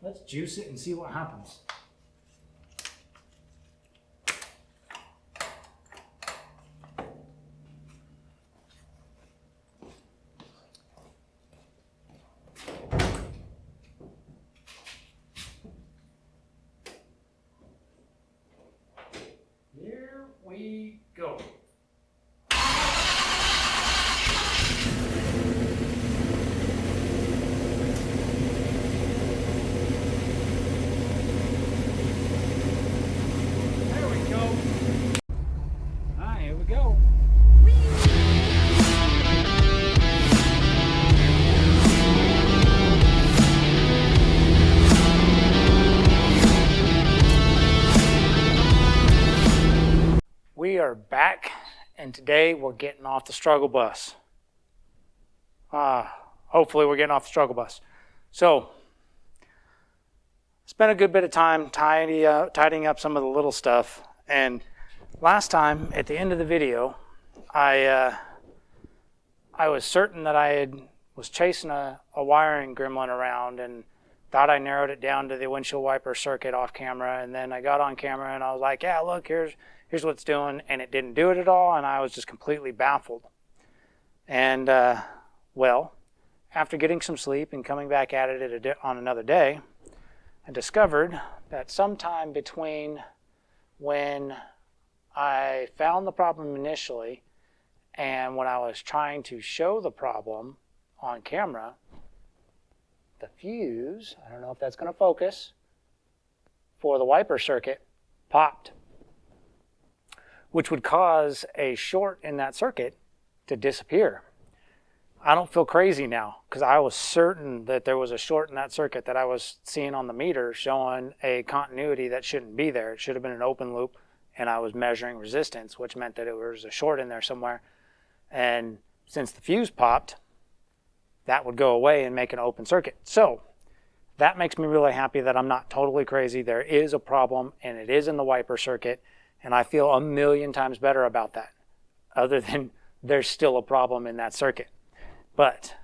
let's juice it and see what happens. Here we go. We are back, and today we're getting off the struggle bus. Hopefully we're getting off the struggle bus. So, spent a good bit of time tidying up some of the little stuff, and last time at the end of the video, I was certain that I was chasing a wiring gremlin around and thought I narrowed it down to the windshield wiper circuit off camera, and then I got on camera and I was like, yeah, look, here's what it's doing, and it didn't do it at all, and I was just completely baffled. And, well, after getting some sleep and coming back at it on another day, I discovered that sometime between when I found the problem initially and when I was trying to show the problem on camera, the fuse, I don't know if that's going to focus, for the wiper circuit popped, which would cause a short in that circuit to disappear. I don't feel crazy now because I was certain that there was a short in that circuit that I was seeing on the meter showing a continuity that shouldn't be there. It should have been an open loop, and I was measuring resistance, which meant that it was a short in there somewhere. And since the fuse popped, that would go away and make an open circuit. So that makes me really happy that I'm not totally crazy. There is a problem, and it is in the wiper circuit. And I feel a million times better about that, other than there's still a problem in that circuit. But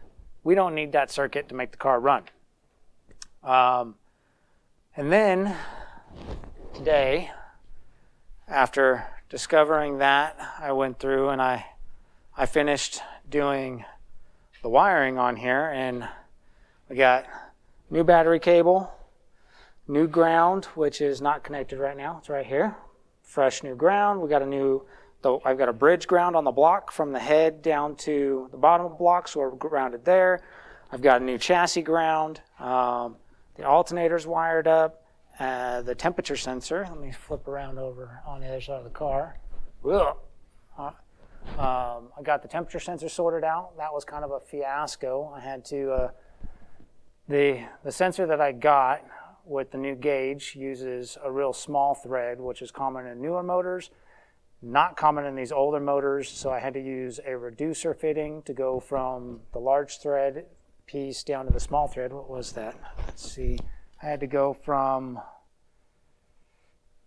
we don't need that circuit to make the car run. And then today, after discovering that, I went through and I finished doing the wiring on here, and we got new battery cable, new ground, which is not connected right now. It's right here. Fresh new ground. We got I've got a bridge ground on the block from the head down to the bottom of the block, so we're grounded there. I've got a new chassis ground. The alternator's wired up. The temperature sensor, let me flip around over on the other side of the car. I got the temperature sensor sorted out. That was kind of a fiasco. I had to, the sensor that I got with the new gauge uses a real small thread, which is common in newer motors, not common in these older motors, so I had to use a reducer fitting to go from the large thread piece down to the small thread. What was that? Let's see. I had to go from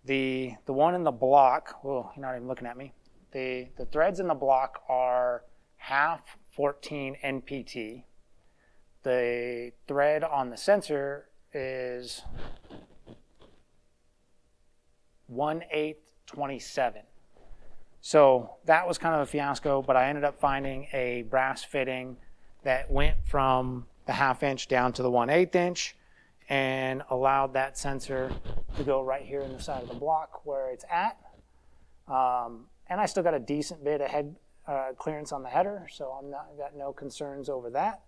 the one in the block. Oh, you're not even looking at me. The threads in the block are half 14 NPT. The thread on the sensor is 1/8 27. So that was kind of a fiasco, but I ended up finding a brass fitting that went from the 1/2 inch down to the 1/8 inch and allowed that sensor to go right here in the side of the block where it's at. And I still got a decent bit of head clearance on the header, so got no concerns over that.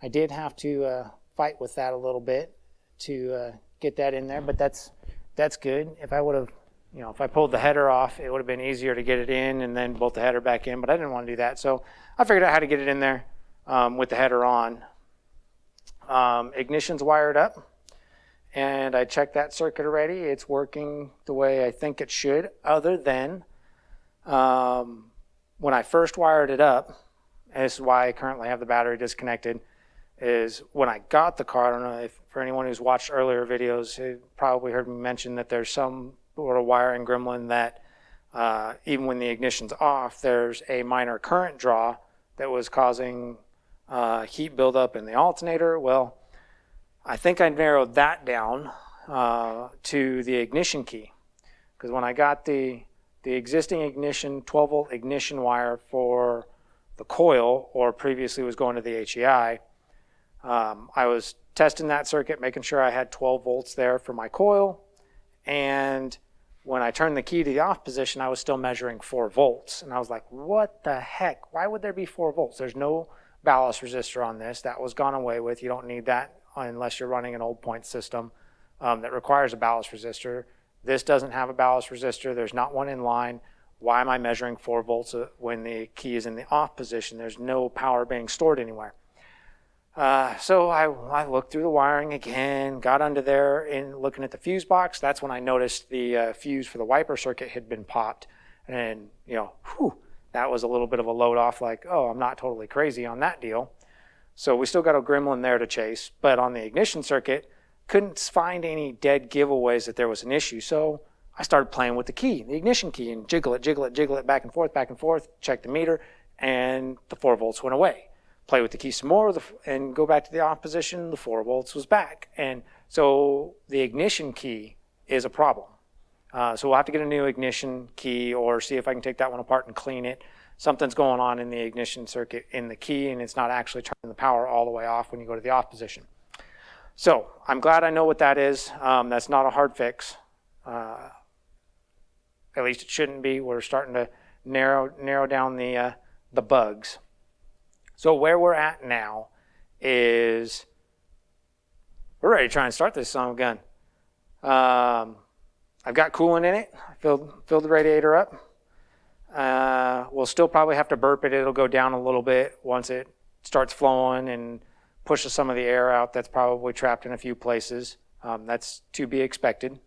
I did have to fight with that a little bit to get that in there, but that's good. If I would have, if I pulled the header off, it would have been easier to get it in and then bolt the header back in, but I didn't want to do that. So I figured out how to get it in there with the header on. Ignition's wired up, and I checked that circuit already. It's working the way I think it should, other than when I first wired it up, and this is why I currently have the battery disconnected, is when I got the car, I don't know if for anyone who's watched earlier videos, you probably heard me mention that there's some sort of wiring gremlin that even when the ignition's off, there's a minor current draw that was causing heat buildup in the alternator. Well, I think I narrowed that down to the ignition key, because when I got the existing ignition 12-volt ignition wire for the coil, or previously was going to the HEI, I was testing that circuit, making sure I had 12 volts there for my coil, and when I turned the key to the off position, I was still measuring 4 volts. And I was like, what the heck? Why would there be 4 volts? There's no ballast resistor on this. That was gone away with. You don't need that unless you're running an old point system that requires a ballast resistor. This doesn't have a ballast resistor. There's not one in line. Why am I measuring 4 volts when the key is in the off position? There's no power being stored anywhere. So I looked through the wiring again, got under there and looking at the fuse box. That's when I noticed the fuse for the wiper circuit had been popped. And, you know, whew, that was a little bit of a load off, like, oh, I'm not totally crazy on that deal. So we still got a gremlin there to chase. But on the ignition circuit, couldn't find any dead giveaways that there was an issue. So I started playing with the key, the ignition key, and jiggle it back and forth, check the meter, and the 4 volts went away. Play with the key some more and go back to the off position, the 4 volts was back. And so the ignition key is a problem. So we'll have to get a new ignition key or see if I can take that one apart and clean it. Something's going on in the ignition circuit in the key, and it's not actually turning the power all the way off when you go to the off position. So I'm glad I know what that is. That's not a hard fix. At least it shouldn't be. We're starting to narrow down the bugs. So where we're at now is we're ready to try and start this son of a gun. I've got coolant in it. I filled the radiator up. We'll still probably have to burp it. It'll go down a little bit once it starts flowing and pushes some of the air out that's probably trapped in a few places. That's to be expected.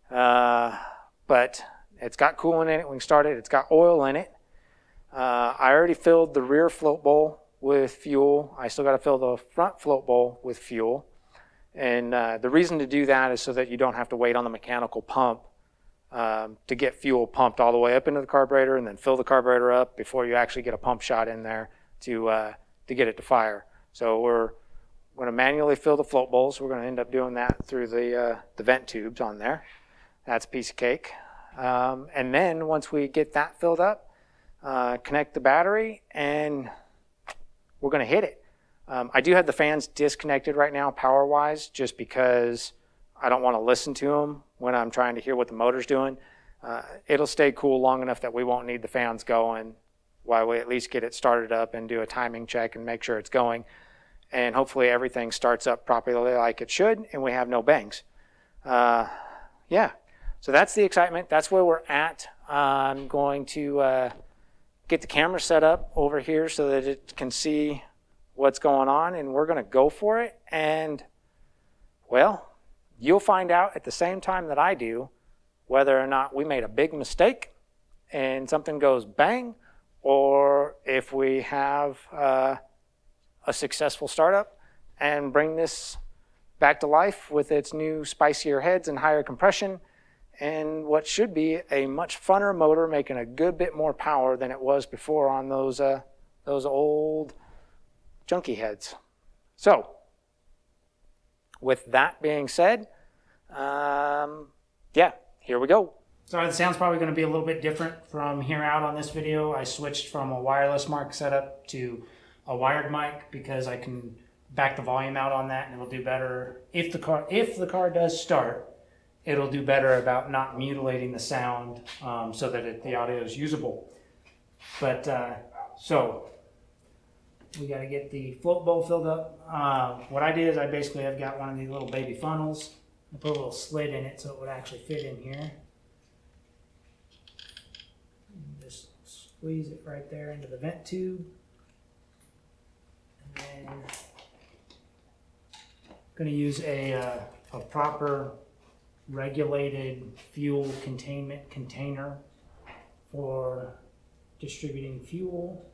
But it's got coolant in it. We can start it. It's got oil in it. I already filled the rear float bowl with fuel. I still got to fill the front float bowl with fuel. And the reason to do that is so that you don't have to wait on the mechanical pump to get fuel pumped all the way up into the carburetor and then fill the carburetor up before you actually get a pump shot in there to get it to fire. So we're going to manually fill the float bowls. We're going to end up doing that through the vent tubes on there. That's a piece of cake. And then once we get that filled up, connect the battery, and we're going to hit it. I do have the fans disconnected right now power-wise just because I don't want to listen to them when I'm trying to hear what the motor's doing. It'll stay cool long enough that we won't need the fans going while we at least get it started up and do a timing check and make sure it's going. And hopefully everything starts up properly like it should and we have no bangs. Yeah, so that's the excitement. That's where we're at. I'm going to get the camera set up over here so that it can see what's going on, and we're going to go for it. And, well, you'll find out at the same time that I do whether or not we made a big mistake and something goes bang, or if we have a successful startup and bring this back to life with its new spicier heads and higher compression and what should be a much funner motor making a good bit more power than it was before on those old junky heads. So with that being said, yeah, here we go. Sorry, the sound's probably going to be a little bit different from here out on this video. I switched from a wireless mic setup to a wired mic because I can back the volume out on that and it'll do better. If the car does start, it'll do better about not mutilating the sound so that the audio is usable. But so we got to get the float bowl filled up. What I did is I've got one of these little baby funnels. I put a little slit in it so it would actually fit in here. Just squeeze it right there into the vent tube. And then I'm going to use a proper regulated fuel containment container for distributing fuel.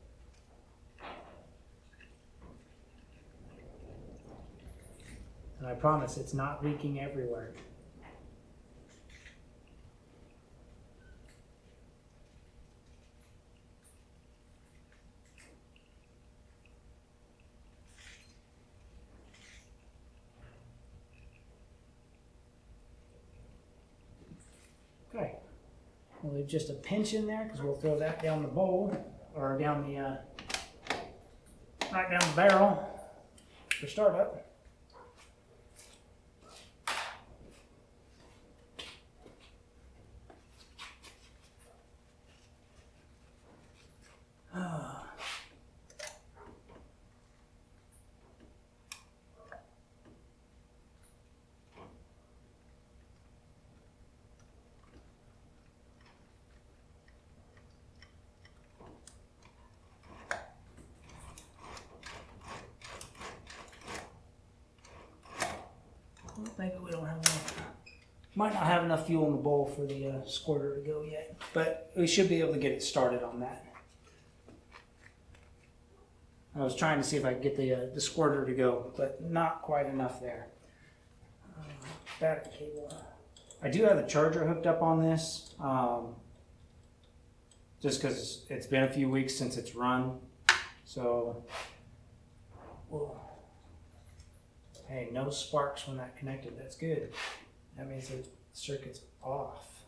And I promise it's not leaking everywhere. We'll leave just a pinch in there because we'll throw that down the bowl or down the right down the barrel for startup. Maybe we don't have enough. Might not have enough fuel in the bowl for the squirter to go yet, but we should be able to get it started on that. I was trying to see if I could get the squirter to go, but not quite enough there. Battery cable. I do have the charger hooked up on this, just because it's been a few weeks since it's run. So, whoa. Hey, no sparks when that connected. That's good. That means the circuit's off.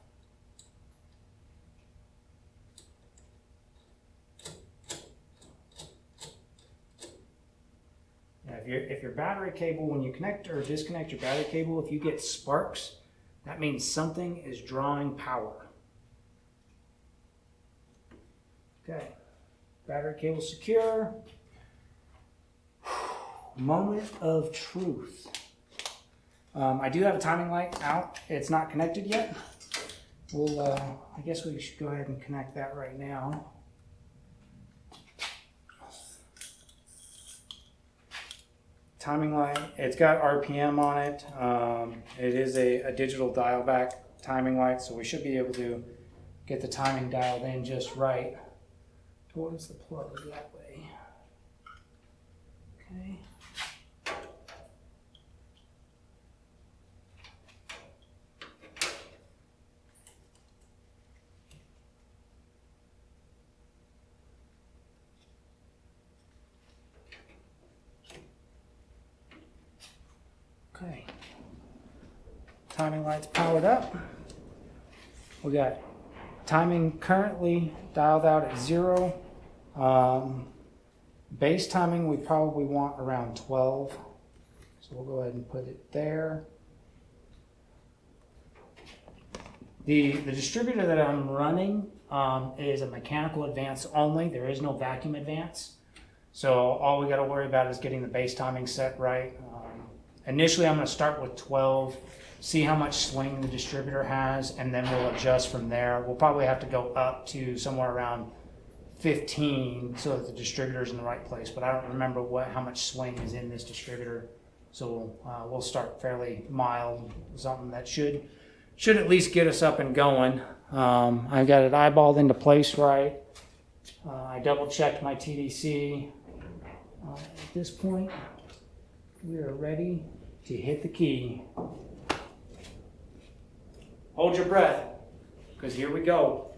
Now, if your battery cable, when you connect or disconnect your battery cable, if you get sparks, that means something is drawing power. Okay, battery cable secure. Moment of truth. I do have a timing light out. It's not connected yet. We'll, I guess we should go ahead and connect that right now. Timing light, it's got RPM on it. It is a digital dial back timing light, so we should be able to get the timing dialed in just right towards the plug that way. Okay. Okay, timing light's powered up. We got timing currently dialed out at 0. Base timing we probably want around 12. So we'll go ahead and put it there. The distributor that I'm running is a mechanical advance only. There is no vacuum advance. So all we got to worry about is getting the base timing set right. Initially, I'm going to start with 12, see how much swing the distributor has, and then we'll adjust from there. We'll probably have to go up to somewhere around 15 so that the distributor's in the right place, but I don't remember how much swing is in this distributor. So we'll start fairly mild, something that should at least get us up and going. I've got it eyeballed into place right. I double checked my TDC. At this point, we are ready to hit the key. Hold your breath, because here we go.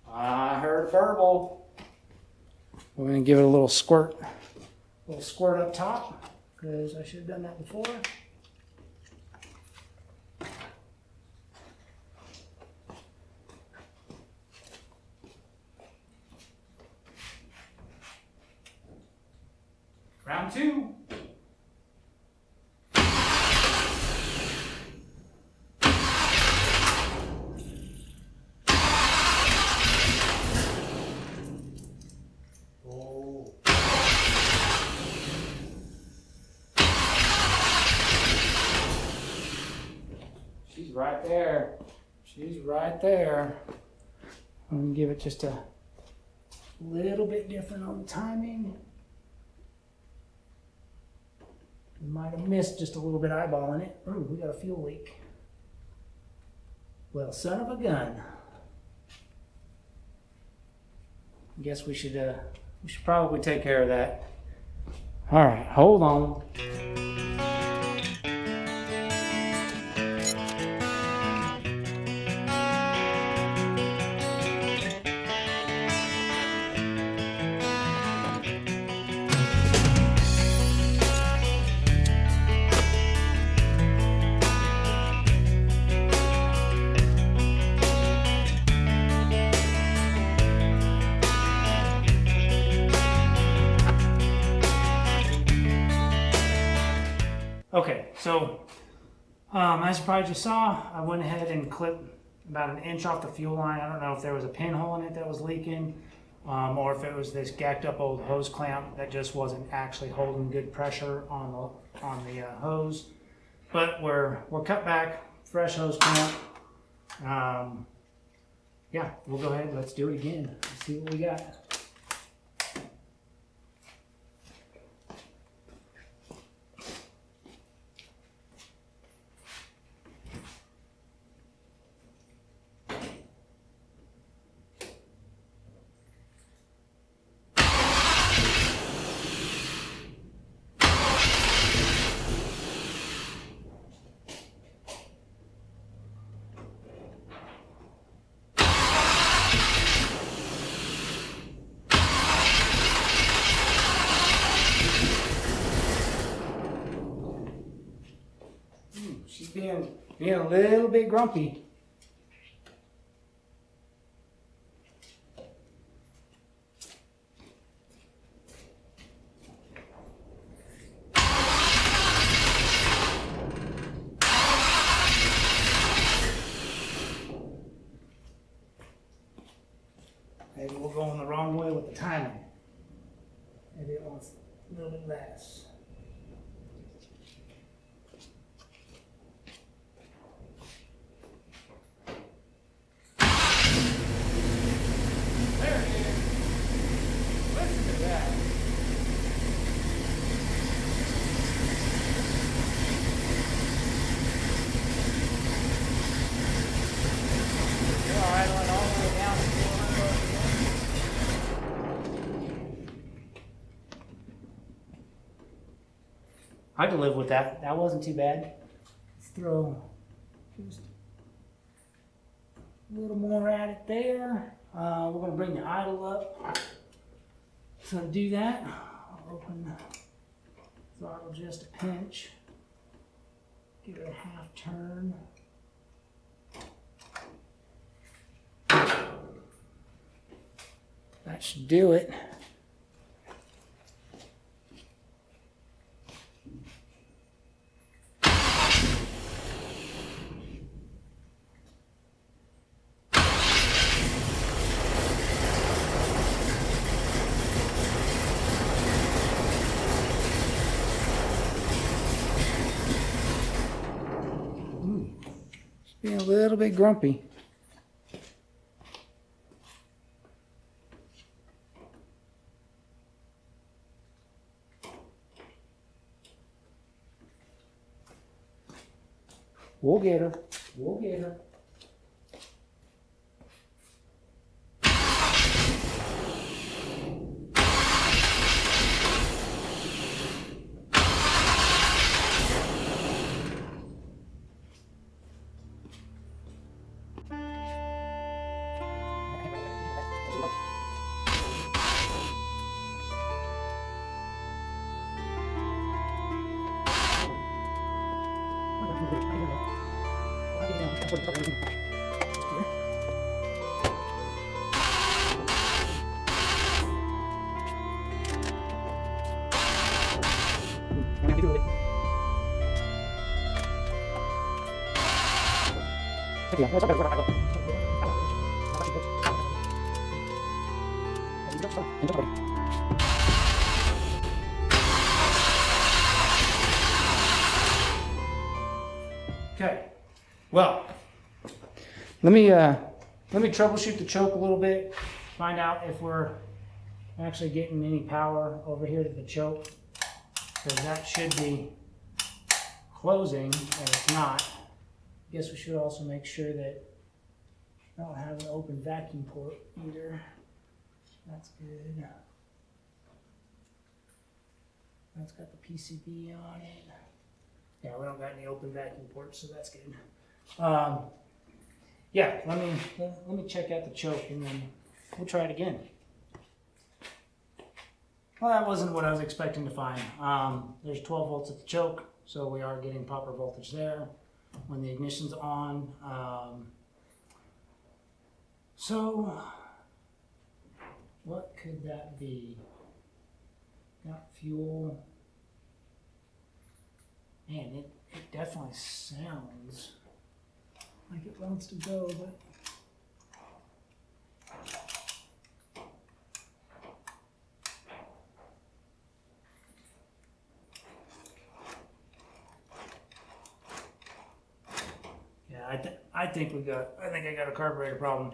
I heard a burble. We're going to give it a little squirt up top, because I should have done that before. Round 2. Oh. She's right there. She's right there. I'm going to give it just a little bit different on the timing. Might have missed just a little bit eyeballing it. Ooh, we got a fuel leak. Well, son of a gun. I guess we should probably take care of that. All right, hold on. So as you probably just saw, I went ahead and clipped about an inch off the fuel line. I don't know if there was a pinhole in it that was leaking, or if it was this gacked up old hose clamp that just wasn't actually holding good pressure on the hose. But we're cut back, fresh hose clamp. Yeah, we'll go ahead. Let's do it again. Let's see what we got. She's being a little bit grumpy. Maybe we're going the wrong way with the timing. Maybe it wants a little bit less. I could live with that. That wasn't too bad. Let's throw just a little more at it there. We're going to bring the idle up. So to do that, I'll open the throttle just a pinch. Give it a half turn. That should do it. Being a little bit grumpy. We'll get her. We'll get her. Okay, well, let me troubleshoot the choke a little bit, find out if we're actually getting any power over here to the choke, because that should be closing, and it's not. I guess we should also make sure that I don't have an open vacuum port either. That's good. That's got the PCB on it. Yeah, we don't got any open vacuum ports, so that's good. Yeah, let me check out the choke and then we'll try it again. Well, that wasn't what I was expecting to find. There's 12 volts at the choke, so we are getting proper voltage there when the ignition's on. So what could that be? Got fuel. Man, it definitely sounds like it wants to go, but yeah, I think I got a carburetor problem.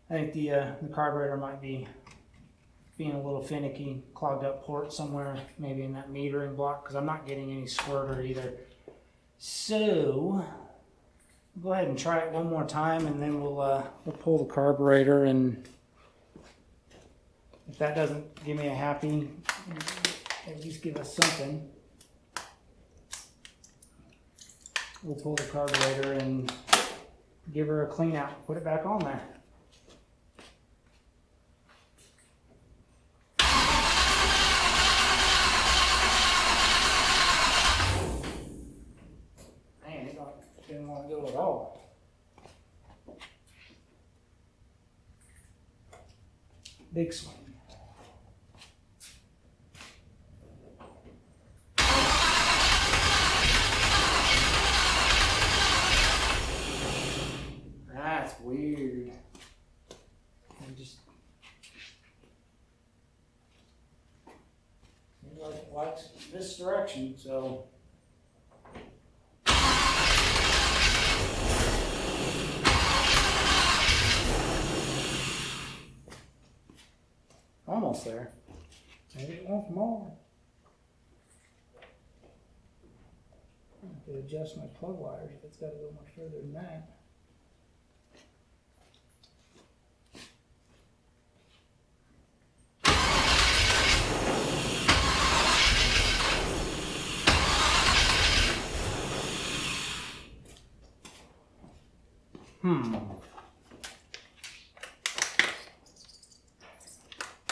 I think the carburetor might be being a little finicky, clogged up port somewhere, maybe in that metering block, because I'm not getting any squirter either. So go ahead and try it one more time, and then we'll pull the carburetor, and if that doesn't give me a happy, at least give us something. We'll pull the carburetor and give her a clean out, put it back on there. Man, it didn't want to go at all. Big swing. That's weird. And just seems like it likes this direction, so almost there. Maybe it wants more. I have to adjust my plug wires if it's got to go much further than that.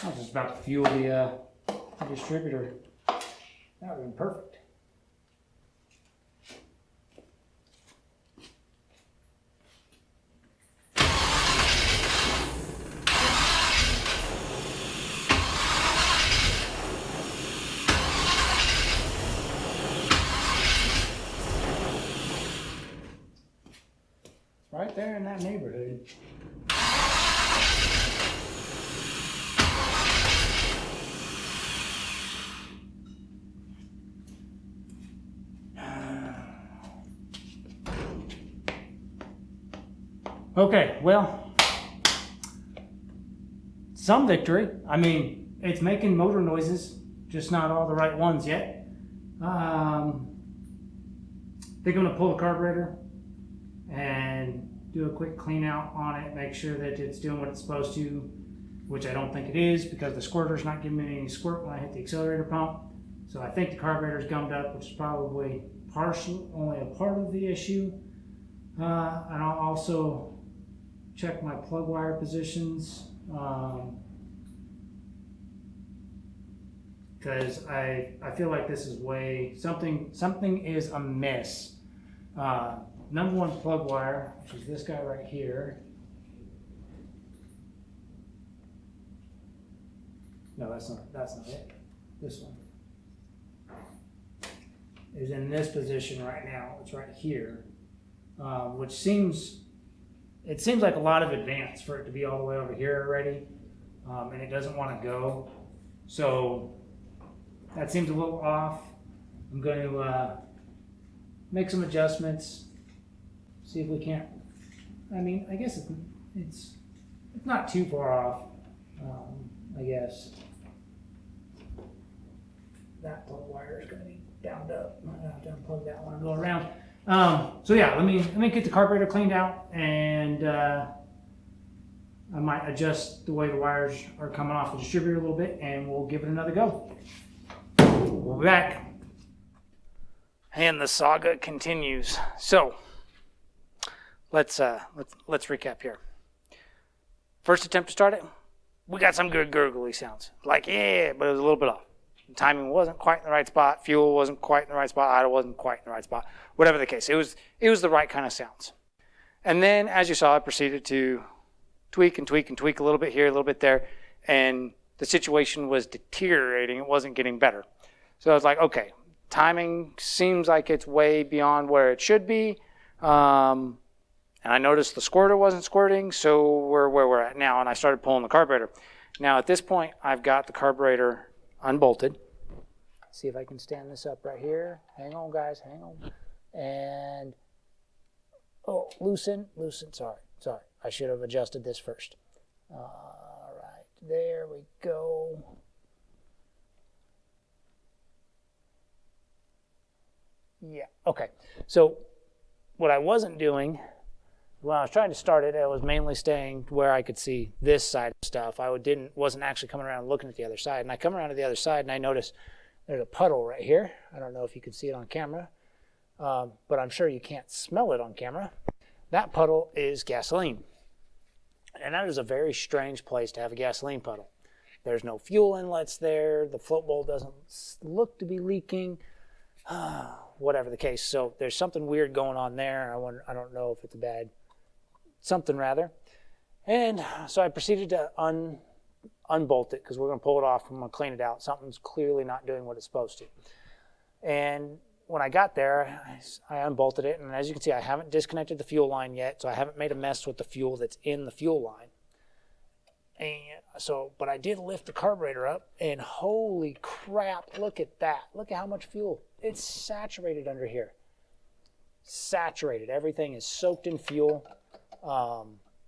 I was just about to fuel the distributor. That would have been perfect. Right there in that neighborhood. Okay, well, some victory. I mean, it's making motor noises, just not all the right ones yet. I think I'm gonna pull the carburetor and do a quick clean out on it, make sure that it's doing what it's supposed to, which I don't think it is because the squirter's not giving me any squirt when I hit the accelerator pump. So I think the carburetor's gummed up, which is probably only a part of the issue. And I'll also check my plug wire positions because I feel like this is something is amiss. Number one plug wire, which is this guy right here. No, that's not it. This one is in this position right now. It's right here, which seems like a lot of advance for it to be all the way over here already, and it doesn't want to go. So that seems a little off. I'm going to make some adjustments. See if we can't. I mean, I guess it's not too far off. I guess that plug wire is going to be downed up. I might have to unplug that one and go around. So yeah, let me get the carburetor cleaned out, and I might adjust the way the wires are coming off the distributor a little bit, and we'll give it another go. We'll be back. And the saga continues. So let's recap here. First attempt to start it, we got some good gurgly sounds. Like, yeah, but it was a little bit off. The timing wasn't quite in the right spot. Fuel wasn't quite in the right spot. Idle wasn't quite in the right spot. Whatever the case, it was the right kind of sounds. And then, as you saw, I proceeded to tweak and tweak and tweak a little bit here, a little bit there, and the situation was deteriorating. It wasn't getting better. So I was like, okay, timing seems like it's way beyond where it should be. And I noticed the squirter wasn't squirting, so we're where we're at now, and I started pulling the carburetor. Now at this point, I've got the carburetor unbolted. See if I can stand this up right here. Hang on, guys, hang on. And, oh, loosen, sorry. I should have adjusted this first. All right, there we go. Yeah, okay. So what I wasn't doing when I was trying to start it, I was mainly staying where I could see this side of stuff. Wasn't actually coming around looking at the other side. And I come around to the other side and I notice there's a puddle right here. I don't know if you can see it on camera, but I'm sure you can't smell it on camera. That puddle is gasoline. And that is a very strange place to have a gasoline puddle. There's no fuel inlets there. The float bowl doesn't look to be leaking. Whatever the case. So there's something weird going on there. I don't know if it's something rather. And so I proceeded to unbolt it because we're going to pull it off. I'm going to clean it out. Something's clearly not doing what it's supposed to. And when I got there, I unbolted it. And as you can see, I haven't disconnected the fuel line yet. So I haven't made a mess with the fuel that's in the fuel line. And so, but I did lift the carburetor up, and holy crap, look at that. Look at how much fuel. It's saturated under here. Saturated. Everything is soaked in fuel.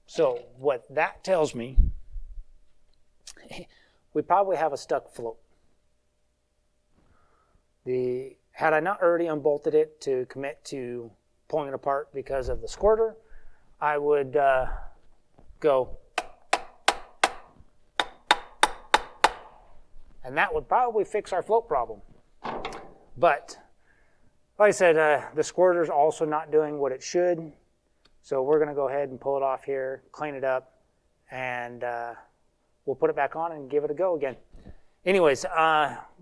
So what that tells me, we probably have a stuck float. Had I not already unbolted it to commit to pulling it apart because of the squirter, I would go, and that would probably fix our float problem. But like I said, the squirter's also not doing what it should. So we're going to go ahead and pull it off here, clean it up, and we'll put it back on and give it a go again. Anyways,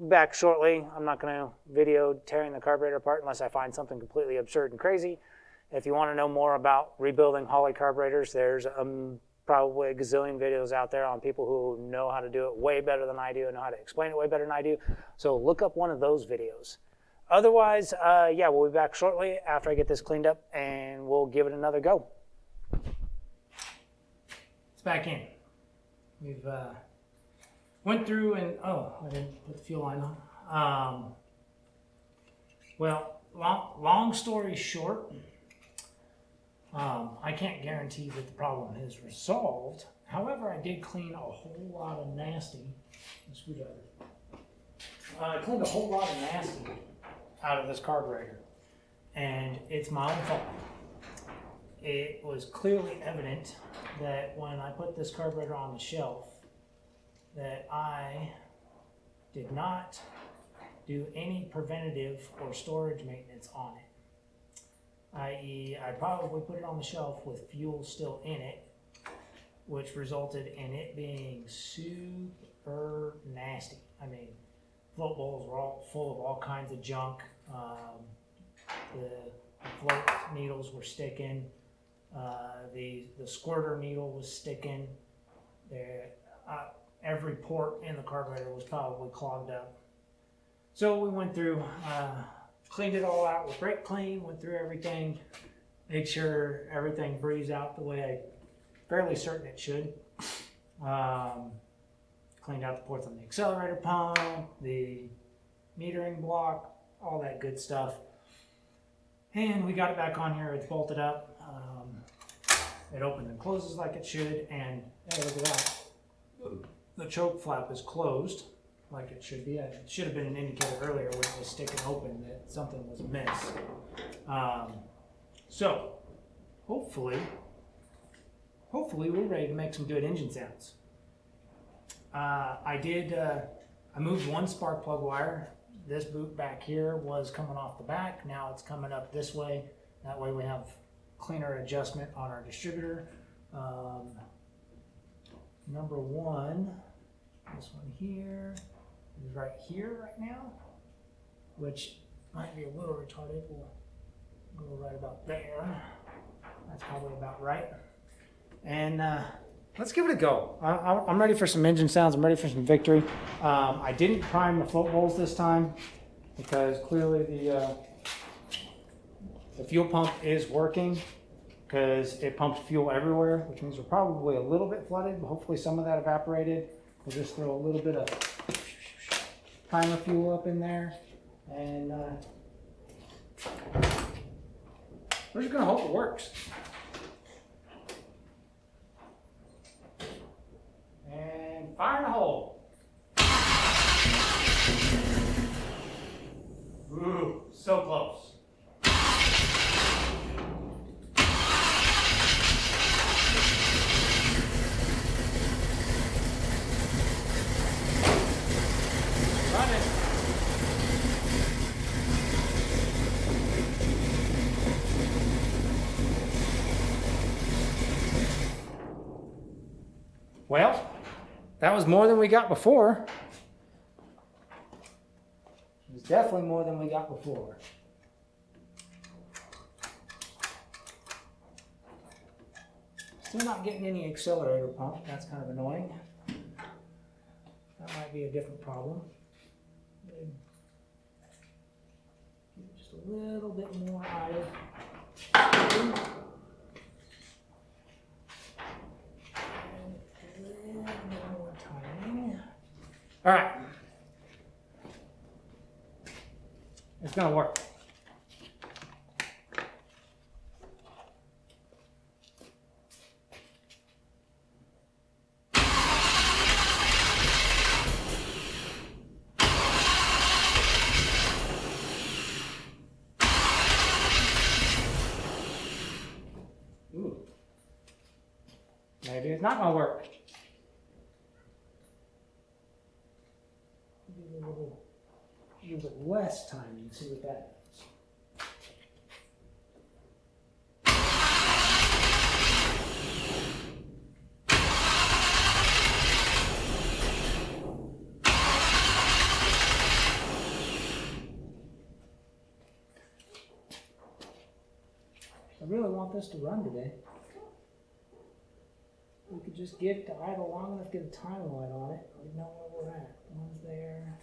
back shortly. I'm not going to video tearing the carburetor apart unless I find something completely absurd and crazy. If you want to know more about rebuilding Holley carburetors, there's probably a gazillion videos out there on people who know how to do it way better than I do and know how to explain it way better than I do. So look up one of those videos. Otherwise, yeah, we'll be back shortly after I get this cleaned up, and we'll give it another go. It's back in. We've went through and, oh, I didn't put the fuel line on. Well, long story short, I can't guarantee that the problem is resolved. However, I did clean a whole lot of nasty. I cleaned a whole lot of nasty out of this carburetor, and it's my own fault. It was clearly evident that when I put this carburetor on the shelf, that I did not do any preventative or storage maintenance on it. I.e., I probably put it on the shelf with fuel still in it, which resulted in it being super nasty. I mean, float bowls were all full of all kinds of junk. The float needles were sticking. The squirter needle was sticking. Every port in the carburetor was probably clogged up. So we went through, cleaned it all out with brake clean, went through everything, made sure everything breathes out the way I'm fairly certain it should. Cleaned out the ports on the accelerator pump, the metering block, all that good stuff. And we got it back on here. It's bolted up. It opens and closes like it should, and hey, look at that. The choke flap is closed like it should be. It should have been an indicator earlier when it was sticking open that something was amiss. So hopefully we're ready to make some good engine sounds. I moved one spark plug wire. This boot back here was coming off the back. Now it's coming up this way. That way we have cleaner adjustment on our distributor. Number one, this one here, is right here right now, which might be a little retarded. We'll go right about there. That's probably about right. And let's give it a go. I'm ready for some engine sounds. I'm ready for some victory. I didn't prime the float bowls this time. because clearly the fuel pump is working, because it pumps fuel everywhere, which means we're probably a little bit flooded, but hopefully some of that evaporated. We'll just throw a little bit of primer fuel up in there, and we're just gonna hope it works. And fire in the hole. Ooh, so close. Well, that was more than we got before. It was definitely more than we got before. Still not getting any accelerator pump. That's kind of annoying. That might be a different problem. Give it just a little bit more idle. All right, it's gonna work. Ooh. Maybe it's not gonna work. A little bit less time and see what that does. I really want this to run today. We could just get it to idle long enough to get a time light on it. We know where we're at. One's there.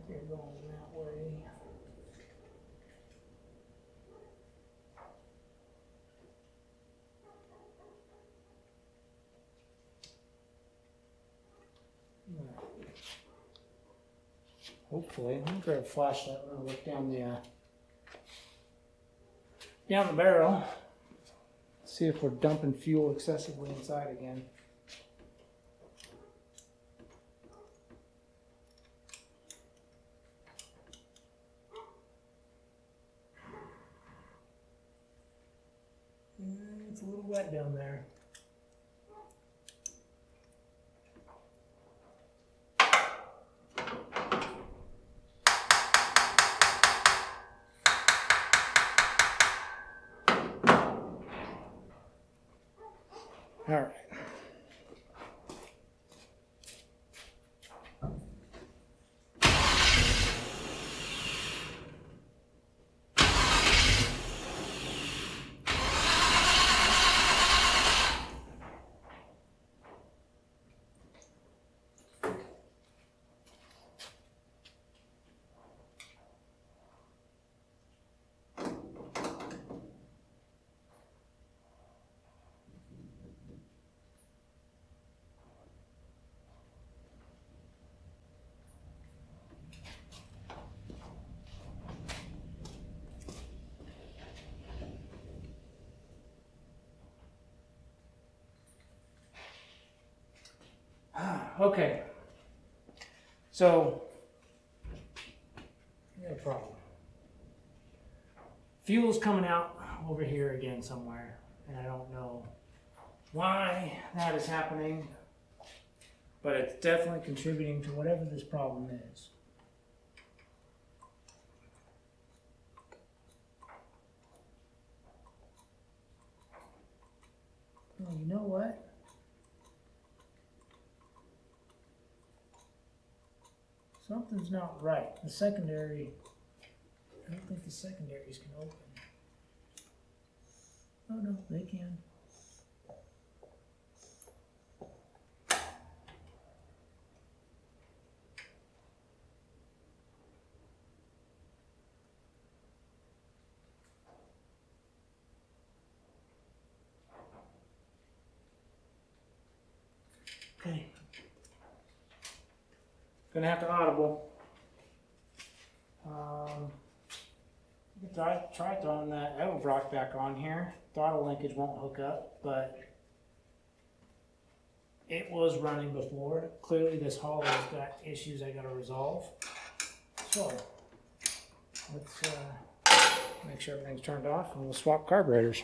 They're going that way. Hopefully, I'm gonna grab a flashlight. We're gonna look down the barrel. See if we're dumping fuel excessively inside again. It's a little wet down there. All right. Okay, so we got a problem. Fuel's coming out over here again somewhere, and I don't know why that is happening, but it's definitely contributing to whatever this problem is. Well, you know what? Something's not right. The secondary, I don't think the secondaries can open. Oh no, they can. Okay. Gonna have to audible. You can try throwing that Edelbrock back on here. Throttle linkage won't hook up, but it was running before. Clearly this haul has got issues I gotta resolve. So let's make sure everything's turned off and we'll swap carburetors.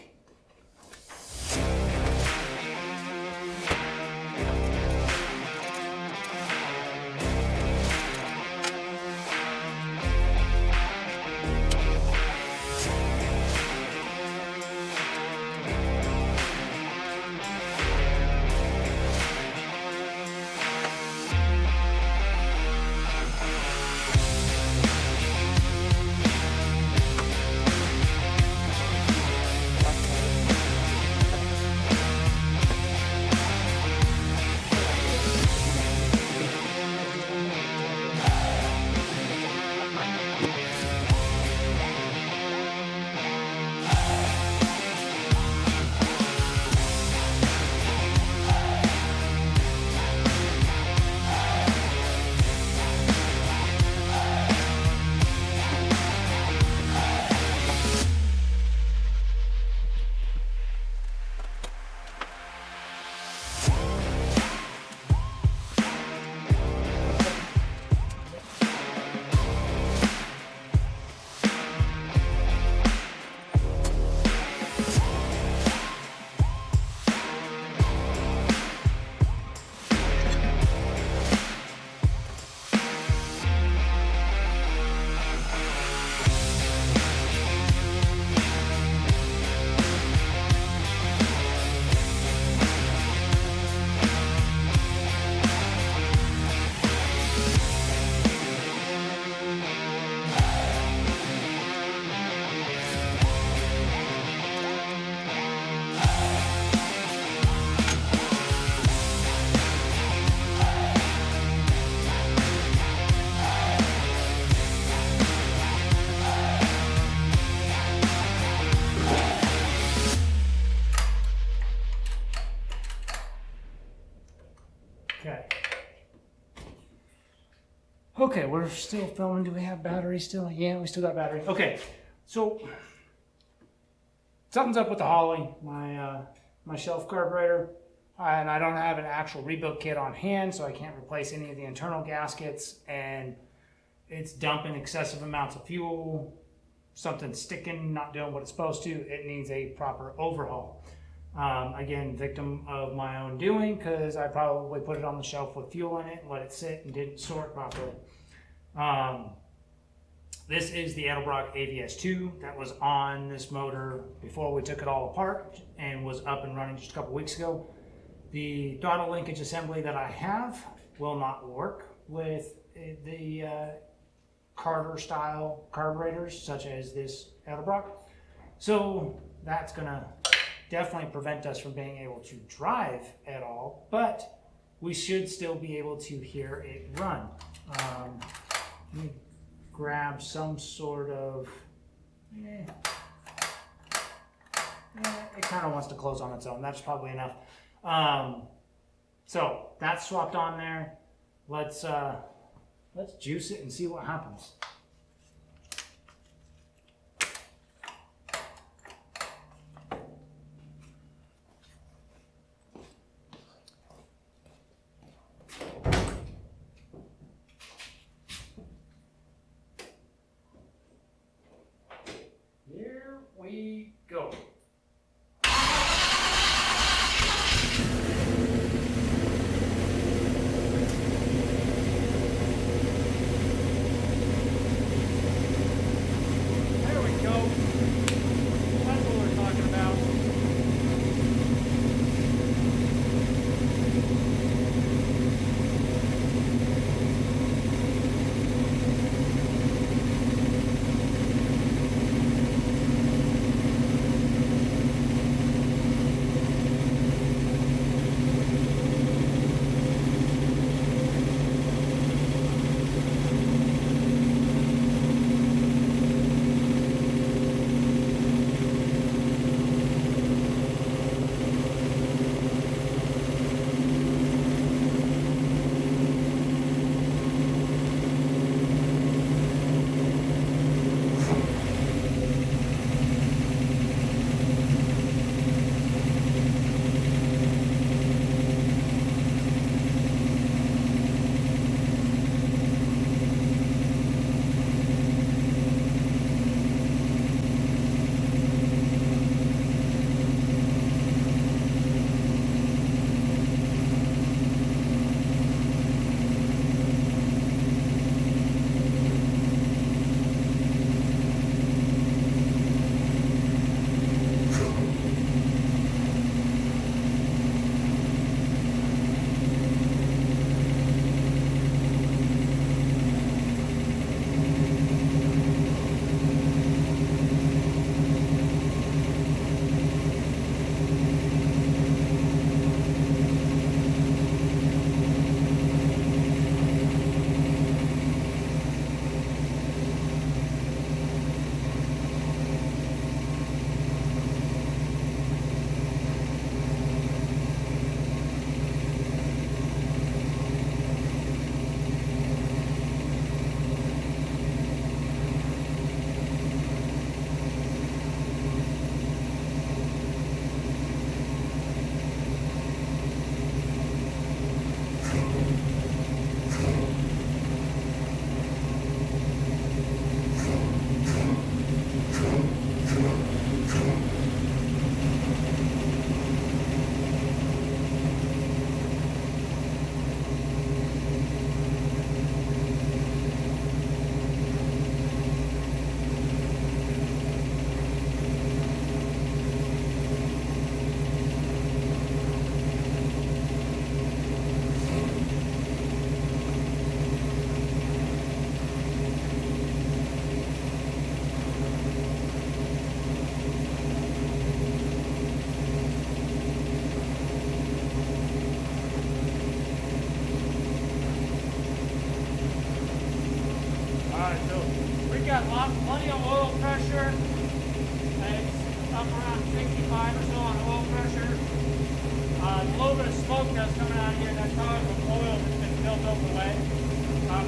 Okay, we're still filming. Do we have battery still? Yeah, we still got battery. Okay, so something's up with the Holly, my shelf carburetor, and I don't have an actual rebuild kit on hand, so I can't replace any of the internal gaskets, and it's dumping excessive amounts of fuel, something's sticking, not doing what it's supposed to. It needs a proper overhaul. Again, victim of my own doing, because I probably put it on the shelf with fuel in it and let it sit and didn't sort properly. This is the Attribution AVS2 that was on this motor before we took it all apart and was up and running just a couple weeks ago. The throttle linkage assembly that I have will not work with the Carter style carburetors such as this Attribution. So that's gonna definitely prevent us from being able to drive at all, but we should still be able to hear it run. Let me grab some sort of, it kind of wants to close on its own. That's probably enough. So that's swapped on there. Let's juice it and see what happens. Here we go. Plenty of oil pressure. It's up around 65 or so on oil pressure. A little bit of smoke that's coming out of here. That's probably from oil that's been built up away. We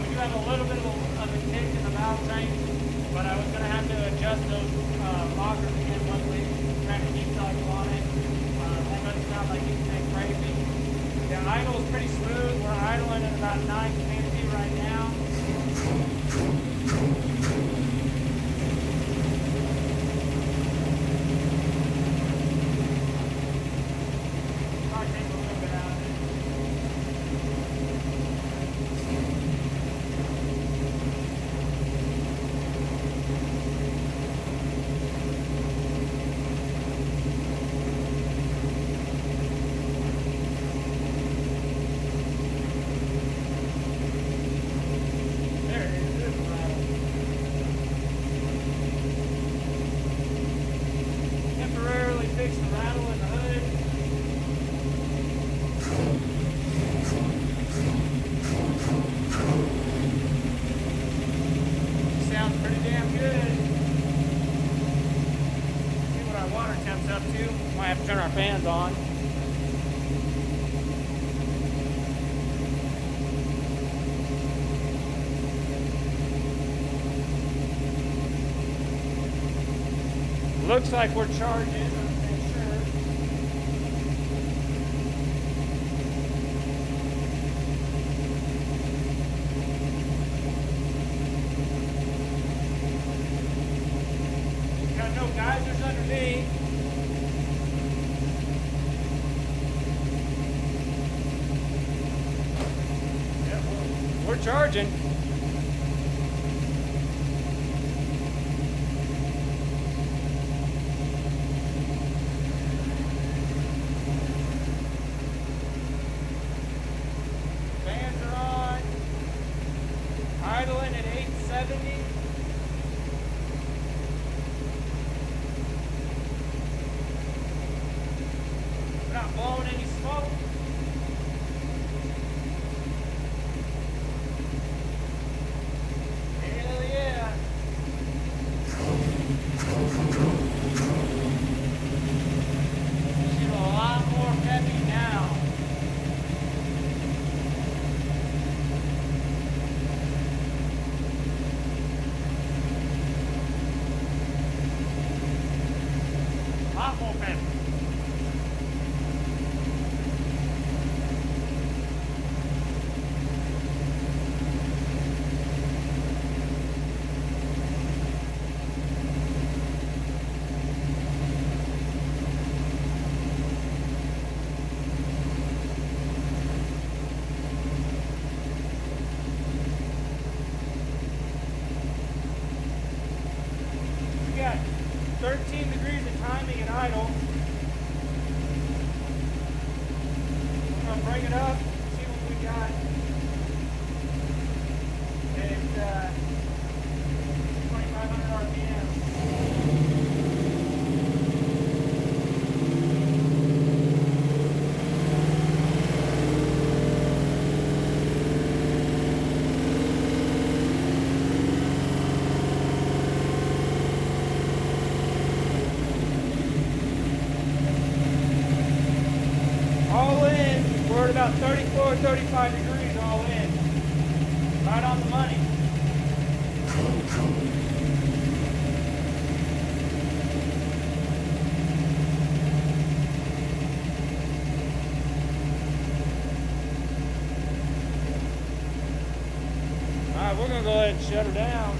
do have a little bit of a kick in the valve tank, but I was going to have to adjust those rockers again once we try to keep cycle on it. That doesn't sound like anything crazy. The idle is pretty smooth. We're idling at about 950 right now. Might have to turn our fans on. Looks like we're charging. I'm sure. Got no geysers underneath. We're charging. Fans are on. Idling at 870. We're not blowing any smoke. We got 13 degrees of timing at idle. I'm going to bring it up, see what we got. It's 2,500 RPM. All in, we're at about 34, 35 degrees all in. Right on the money. All right, we're going to go ahead and shut her down.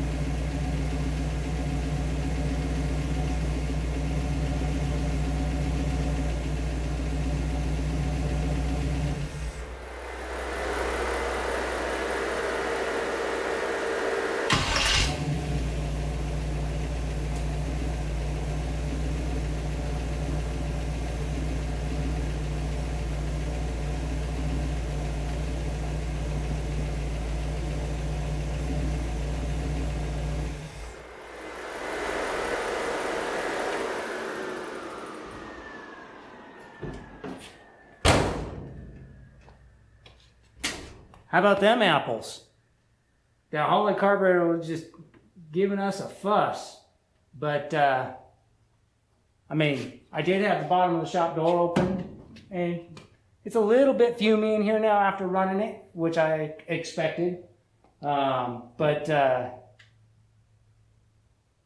How about them apples? The Holy carburetor was just giving us a fuss. But, I mean, I did have the bottom of the shop door open, and it's a little bit fumey in here now after running it, which I expected. But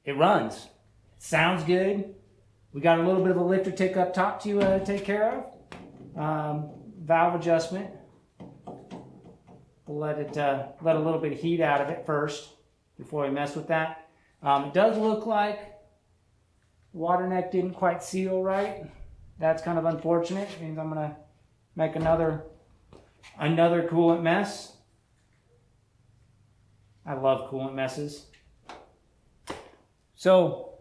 it runs. It sounds good. We got a little bit of a lifter tick up top to take care of. Valve adjustment. We'll let a little bit of heat out of it first before we mess with that. It does look like the water neck didn't quite seal right. That's kind of unfortunate. It means I'm gonna make another coolant mess. I love coolant messes. So,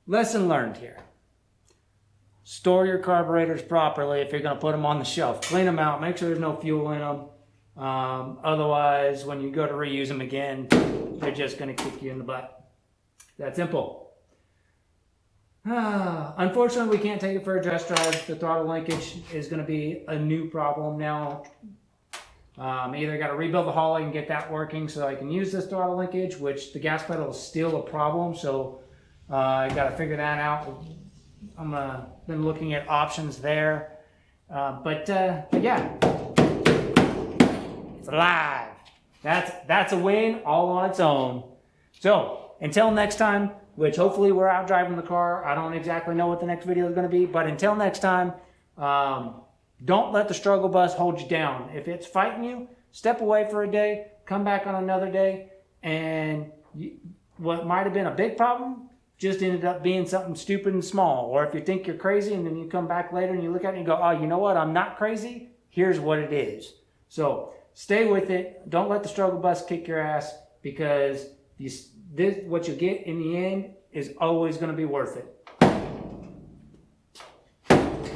lesson learned here. Store your carburetors properly if you're going to put them on the shelf. Clean them out. Make sure there's no fuel in them. Otherwise, when you go to reuse them again, they're just going to kick you in the butt. That simple. Unfortunately, we can't take it for a dress drive. The throttle linkage is going to be a new problem now. Either got to rebuild the Holly and get that working so I can use this throttle linkage, which the gas pedal is still a problem, so I got to figure that out. I'm been looking at options there, but yeah, it's alive. That's a win all on its own. So until next time, which hopefully we're out driving the car. I don't exactly know what the next video is going to be, but until next time. Don't let the struggle bus hold you down. If it's fighting you, step away for a day, come back on another day, and what might have been a big problem just ended up being something stupid and small. Or if you think you're crazy and then you come back later and you look at it and you go, oh, you know what, I'm not crazy. Here's what it is. So stay with it. Don't let the struggle bus kick your ass, because what you get in the end is always going to be worth it.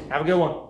Have a good one.